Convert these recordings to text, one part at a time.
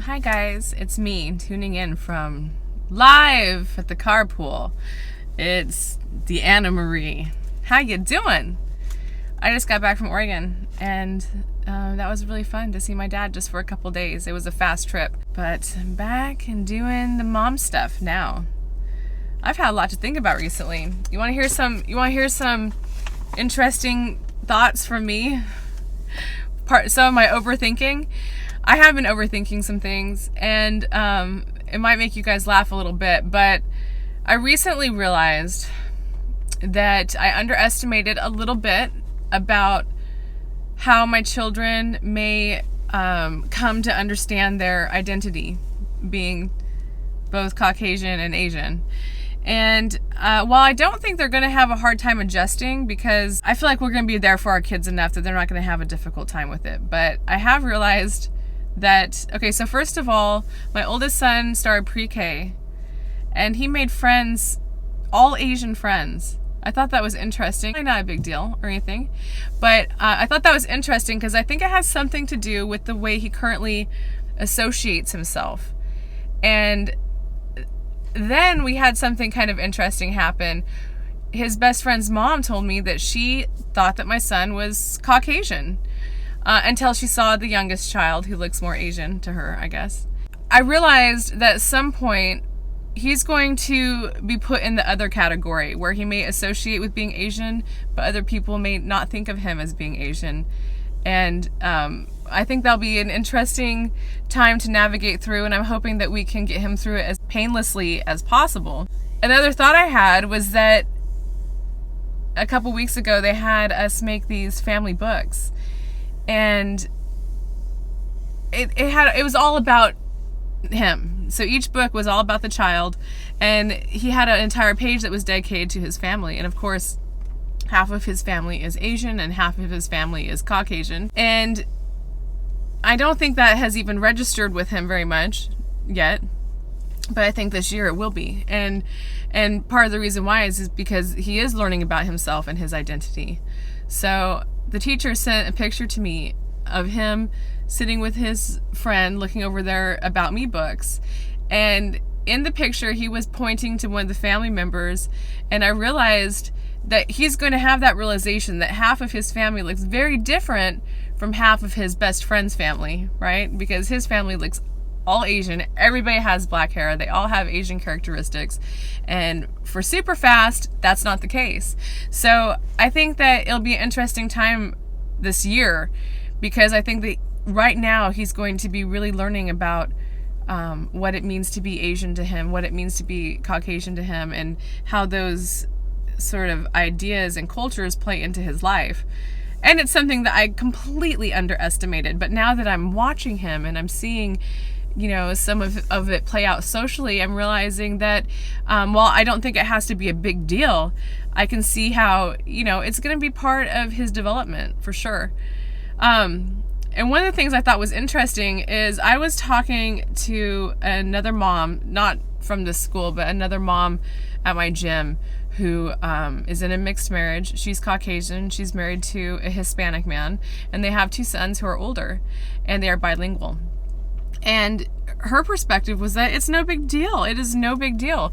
Hi guys, it's me tuning in from live at the carpool. It's Deanna Marie. How you doing? I just got back from Oregon and that was really fun to see my dad just for a couple days. It was a fast trip, but I'm back and doing the mom stuff now. I've had a lot to think about recently. You want to hear some interesting thoughts from me? Some of my overthinking. I have been overthinking some things, and it might make you guys laugh a little bit, but I recently realized that I underestimated a little bit about how my children may come to understand their identity, being both Caucasian and Asian. And while I don't think they're going to have a hard time adjusting, because I feel like we're going to be there for our kids enough that they're not going to have a difficult time with it, but I have realized that, okay, so first of all, my oldest son started pre-K, and he made friends, all Asian friends. I thought that was interesting. Not a big deal or anything, but I thought that was interesting because I think it has something to do with the way he currently associates himself. And then we had something kind of interesting happen. His best friend's mom told me that she thought that my son was Caucasian. Until she saw the youngest child, who looks more Asian to her, I guess. I realized that at some point, he's going to be put in the other category, where he may associate with being Asian, but other people may not think of him as being Asian. And I think that'll be an interesting time to navigate through, and I'm hoping that we can get him through it as painlessly as possible. Another thought I had was that a couple weeks ago, they had us make these family books. And it was all about him. So each book was all about the child, and he had an entire page that was dedicated to his family. And of course, half of his family is Asian and half of his family is Caucasian. And I don't think that has even registered with him very much yet, but I think this year it will be. And part of the reason why is because he is learning about himself and his identity. So the teacher sent a picture to me of him sitting with his friend looking over their About Me books. And in the picture, he was pointing to one of the family members. And I realized that he's going to have that realization that half of his family looks very different from half of his best friend's family, right? Because his family looks all Asian. Everybody has black hair. They all have Asian characteristics. And for super fast, that's not the case. So I think that it'll be an interesting time this year, because I think that right now he's going to be really learning about what it means to be Asian to him, what it means to be Caucasian to him, and how those sort of ideas and cultures play into his life. And it's something that I completely underestimated. But now that I'm watching him and I'm seeing some of it play out socially, I'm realizing that while I don't think it has to be a big deal, I can see how, it's going to be part of his development for sure. And one of the things I thought was interesting is I was talking to another mom, not from this school, but another mom at my gym who is in a mixed marriage. She's Caucasian. She's married to a Hispanic man, and they have two sons who are older, and they are bilingual. And her perspective was that it's no big deal. It is no big deal.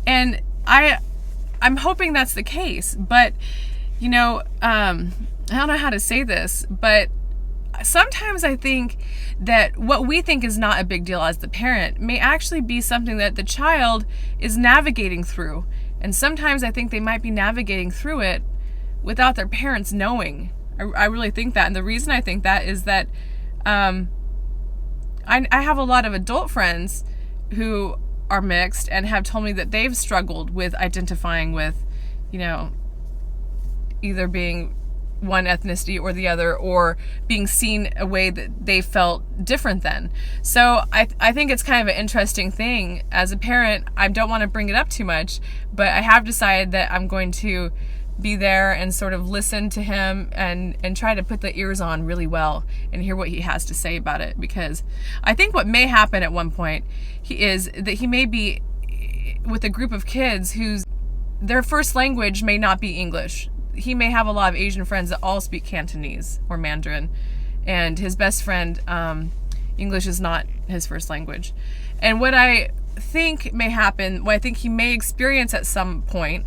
And I'm hoping that's the case. But, I don't know how to say this, but sometimes I think that what we think is not a big deal as the parent may actually be something that the child is navigating through. And sometimes I think they might be navigating through it without their parents knowing. I really think that. And the reason I think that is that I have a lot of adult friends who are mixed and have told me that they've struggled with identifying with, either being one ethnicity or the other, or being seen a way that they felt different than. So I think it's kind of an interesting thing. As a parent, I don't want to bring it up too much, but I have decided that I'm going to be there and sort of listen to him and try to put the ears on really well and hear what he has to say about it. Because I think what may happen at one point is that he may be with a group of kids whose their first language may not be English. He may have a lot of Asian friends that all speak Cantonese or Mandarin, and his best friend English is not his first language. And what I think may happen, what I think he may experience at some point,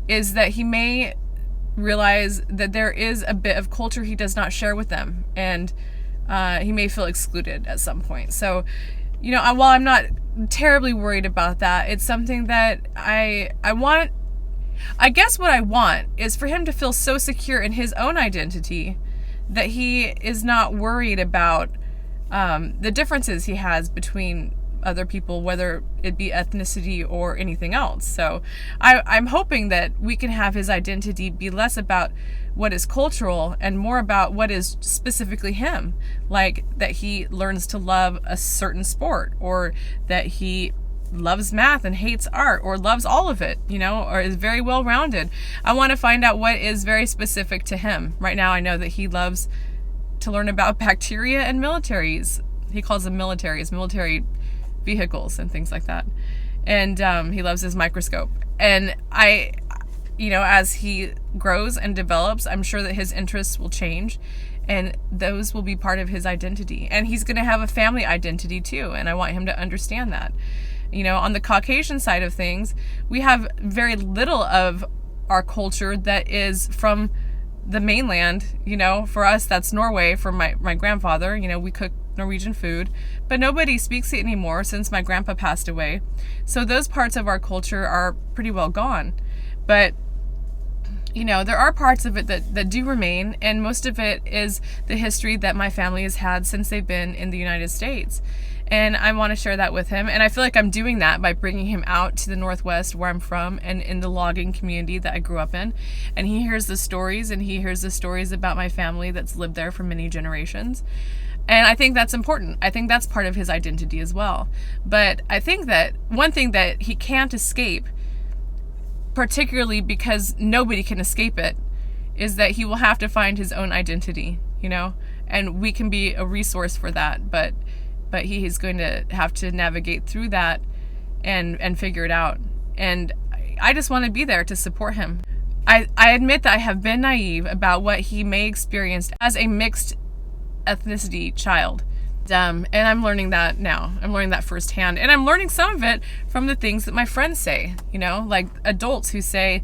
is that he may realize that there is a bit of culture he does not share with them, and he may feel excluded at some point. So, while I'm not terribly worried about that, it's something that I want. I guess what I want is for him to feel so secure in his own identity that he is not worried about the differences he has between other people, whether it be ethnicity or anything else. So I'm hoping that we can have his identity be less about what is cultural and more about what is specifically him, like that he learns to love a certain sport, or that he loves math and hates art, or loves all of it, or is very well rounded. I want to find out what is very specific to him. Right now I know that he loves to learn about bacteria and militaries. He calls them militaries, military vehicles and things like that. And he loves his microscope. And as he grows and develops, I'm sure that his interests will change, and those will be part of his identity. And he's going to have a family identity too, and I want him to understand that. On the Caucasian side of things, we have very little of our culture that is from the mainland. For us, that's Norway. For my grandfather, we cook Norwegian food, but nobody speaks it anymore since my grandpa passed away. So those parts of our culture are pretty well gone. But there are parts of it that do remain, and most of it is the history that my family has had since they've been in the United States. And I want to share that with him. And I feel like I'm doing that by bringing him out to the Northwest, where I'm from, and in the logging community that I grew up in. And he hears the stories, about my family that's lived there for many generations. And I think that's important. I think that's part of his identity as well. But I think that one thing that he can't escape, particularly because nobody can escape it, is that he will have to find his own identity, and we can be a resource for that. But he is going to have to navigate through that and figure it out. And I just want to be there to support him. I admit that I have been naive about what he may experience as a mixed ethnicity child. And I'm learning that now. I'm learning that firsthand. And I'm learning some of it from the things that my friends say, like adults who say,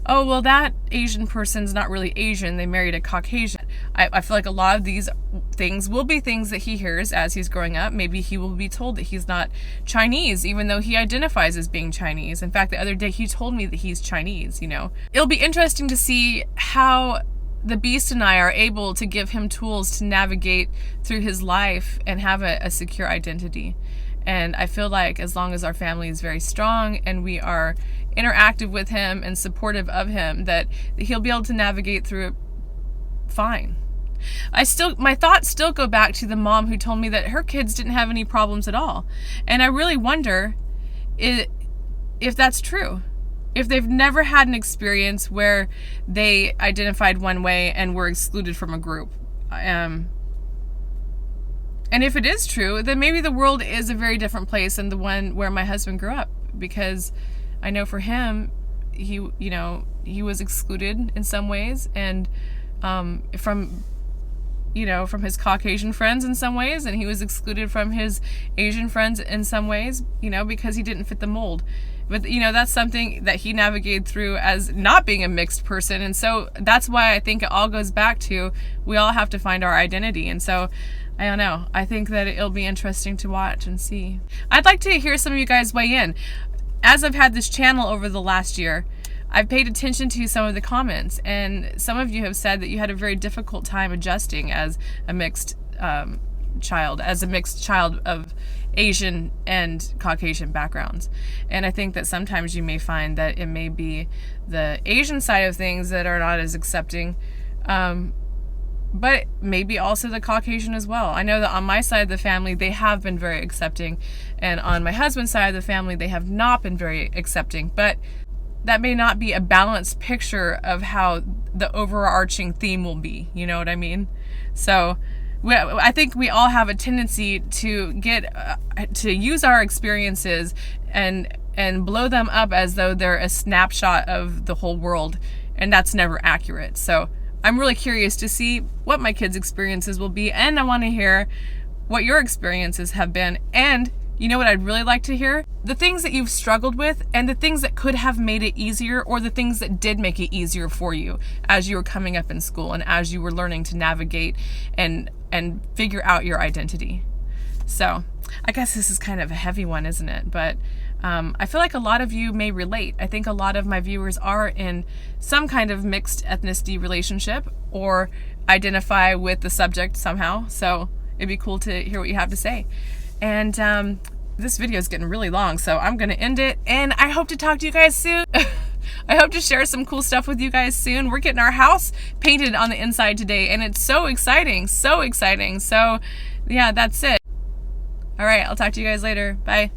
oh, well, that Asian person's not really Asian. They married a Caucasian. I feel like a lot of these things will be things that he hears as he's growing up. Maybe he will be told that he's not Chinese, even though he identifies as being Chinese. In fact, the other day he told me that he's Chinese, It'll be interesting to see how the Beast and I are able to give him tools to navigate through his life and have a secure identity. And I feel like as long as our family is very strong and we are interactive with him and supportive of him, that he'll be able to navigate through it fine. My thoughts still go back to the mom who told me that her kids didn't have any problems at all. And I really wonder if that's true. If they've never had an experience where they identified one way and were excluded from a group. And if it is true, then maybe the world is a very different place than the one where my husband grew up. Because I know for him, he was excluded in some ways, and from his Caucasian friends in some ways, and he was excluded from his Asian friends in some ways, because he didn't fit the mold. But, that's something that he navigated through as not being a mixed person. And so that's why I think it all goes back to we all have to find our identity. And so, I don't know. I think that it'll be interesting to watch and see. I'd like to hear some of you guys weigh in. As I've had this channel over the last year, I've paid attention to some of the comments. And some of you have said that you had a very difficult time adjusting as a mixed child of Asian and Caucasian backgrounds. And I think that sometimes you may find that it may be the Asian side of things that are not as accepting, but maybe also the Caucasian as well. I know that on my side of the family, they have been very accepting, and on my husband's side of the family, they have not been very accepting. But that may not be a balanced picture of how the overarching theme will be. You know what I mean? So I think we all have a tendency to to use our experiences and blow them up as though they're a snapshot of the whole world, and that's never accurate. So I'm really curious to see what my kids' experiences will be, and I want to hear what your experiences have been. And you know what I'd really like to hear? The things that you've struggled with and the things that could have made it easier, or the things that did make it easier for you as you were coming up in school and as you were learning to navigate and figure out your identity. So I guess this is kind of a heavy one, isn't it? But I feel like a lot of you may relate. I think a lot of my viewers are in some kind of mixed ethnicity relationship or identify with the subject somehow. So it'd be cool to hear what you have to say. And this video is getting really long, so I'm going to end it. And I hope to talk to you guys soon. I hope to share some cool stuff with you guys soon. We're getting our house painted on the inside today, and it's so exciting, so exciting. So yeah, that's it. All right, I'll talk to you guys later. Bye.